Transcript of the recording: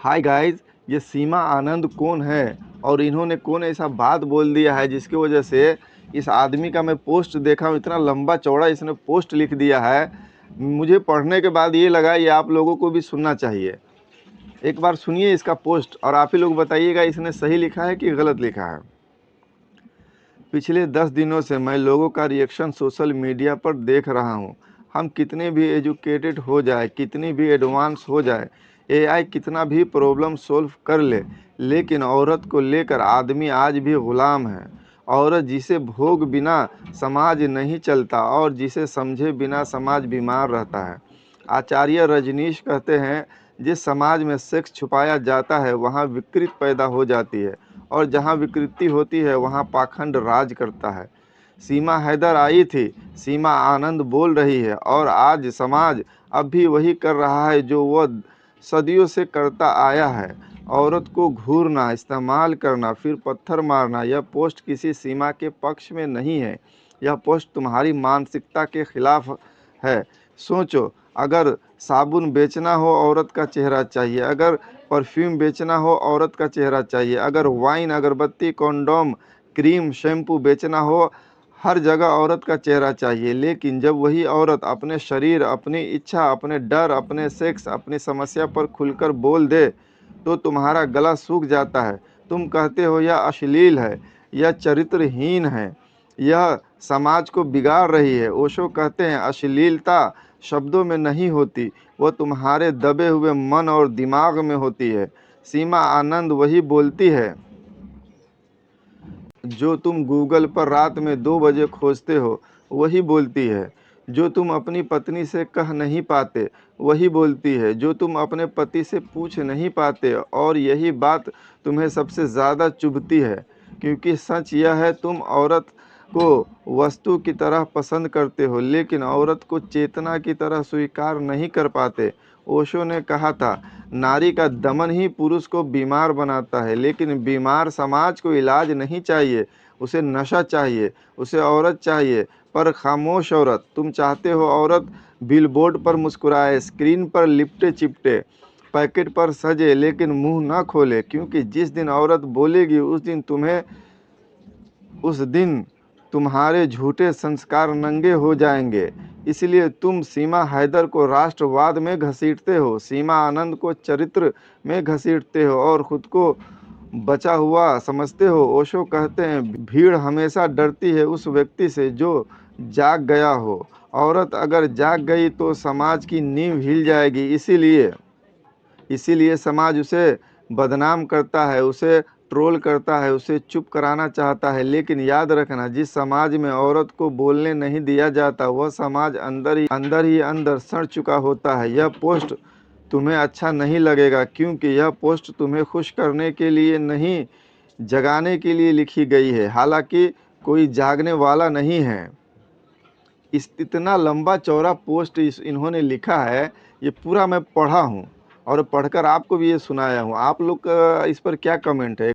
Hi guys, ये सीमा आनंद कौन है और इन्होंने कौन ऐसा बात बोल दिया है जिसकी वजह से इस आदमी का मैं पोस्ट देखा हूँ, इतना लंबा चौड़ा इसने पोस्ट लिख दिया है। मुझे पढ़ने के बाद ये लगा ये आप लोगों को भी सुनना चाहिए। एक बार सुनिए इसका पोस्ट और आप ही लोग बताइएगा इसने सही लिखा है कि गलत लिखा है। पिछले 10 दिनों से मैं लोगों का रिएक्शन सोशल मीडिया पर देख रहा हूँ। हम कितने भी एजुकेटेड हो जाए, कितनी भी एडवांस हो जाए, एआई कितना भी प्रॉब्लम सॉल्व कर ले, लेकिन औरत को लेकर आदमी आज भी गुलाम है। औरत जिसे भोग बिना समाज नहीं चलता और जिसे समझे बिना समाज बीमार रहता है। आचार्य रजनीश कहते हैं, जिस समाज में सेक्स छुपाया जाता है वहाँ विकृति पैदा हो जाती है और जहाँ विकृति होती है वहाँ पाखंड राज करता है। सीमा हैदर आई थी, सीमा आनंद बोल रही है और आज समाज अब भी वही कर रहा है जो वह सदियों से करता आया है। औरत को घूरना, इस्तेमाल करना, फिर पत्थर मारना, यह पोस्ट किसी सीमा के पक्ष में नहीं है। यह पोस्ट तुम्हारी मानसिकता के खिलाफ है। सोचो, अगर साबुन बेचना हो औरत का चेहरा चाहिए, अगर परफ्यूम बेचना हो औरत का चेहरा चाहिए, अगर वाइन, अगरबत्ती, कॉन्डोम, क्रीम, शैम्पू बेचना हो हर जगह औरत का चेहरा चाहिए। लेकिन जब वही औरत अपने शरीर, अपनी इच्छा, अपने डर, अपने सेक्स, अपनी समस्या पर खुलकर बोल दे तो तुम्हारा गला सूख जाता है। तुम कहते हो यह अश्लील है, यह चरित्रहीन है, यह समाज को बिगाड़ रही है। ओशो कहते हैं अश्लीलता शब्दों में नहीं होती, वह तुम्हारे दबे हुए मन और दिमाग में होती है। सीमा आनंद वही बोलती है जो तुम गूगल पर रात में 2 बजे खोजते हो, वही बोलती है। जो तुम अपनी पत्नी से कह नहीं पाते, वही बोलती है। जो तुम अपने पति से पूछ नहीं पाते और यही बात तुम्हें सबसे ज़्यादा चुभती है, क्योंकि सच यह है तुम औरत को वस्तु की तरह पसंद करते हो लेकिन औरत को चेतना की तरह स्वीकार नहीं कर पाते। ओशो ने कहा था, नारी का दमन ही पुरुष को बीमार बनाता है, लेकिन बीमार समाज को इलाज नहीं चाहिए, उसे नशा चाहिए, उसे औरत चाहिए। पर खामोश औरत, तुम चाहते हो औरत बिलबोर्ड पर मुस्कुराए, स्क्रीन पर लिपटे चिपटे, पैकेट पर सजे लेकिन मुंह न खोले, क्योंकि जिस दिन औरत बोलेगी उस दिन तुम्हारे झूठे संस्कार नंगे हो जाएंगे। इसलिए तुम सीमा हैदर को राष्ट्रवाद में घसीटते हो, सीमा आनंद को चरित्र में घसीटते हो और खुद को बचा हुआ समझते हो। ओशो कहते हैं, भीड़ हमेशा डरती है उस व्यक्ति से जो जाग गया हो। औरत अगर जाग गई तो समाज की नींव हिल जाएगी। इसीलिए समाज उसे बदनाम करता है, उसे ट्रोल करता है, उसे चुप कराना चाहता है। लेकिन याद रखना, जिस समाज में औरत को बोलने नहीं दिया जाता वह समाज अंदर सड़ चुका होता है। यह पोस्ट तुम्हें अच्छा नहीं लगेगा क्योंकि यह पोस्ट तुम्हें खुश करने के लिए नहीं, जगाने के लिए लिखी गई है। हालांकि कोई जागने वाला नहीं है। इतना लंबा चौड़ा पोस्ट इन्होंने लिखा है, ये पूरा मैं पढ़ा हूँ और पढ़कर आपको भी ये सुनाया हूँ। आप लोग का इस पर क्या कमेंट है?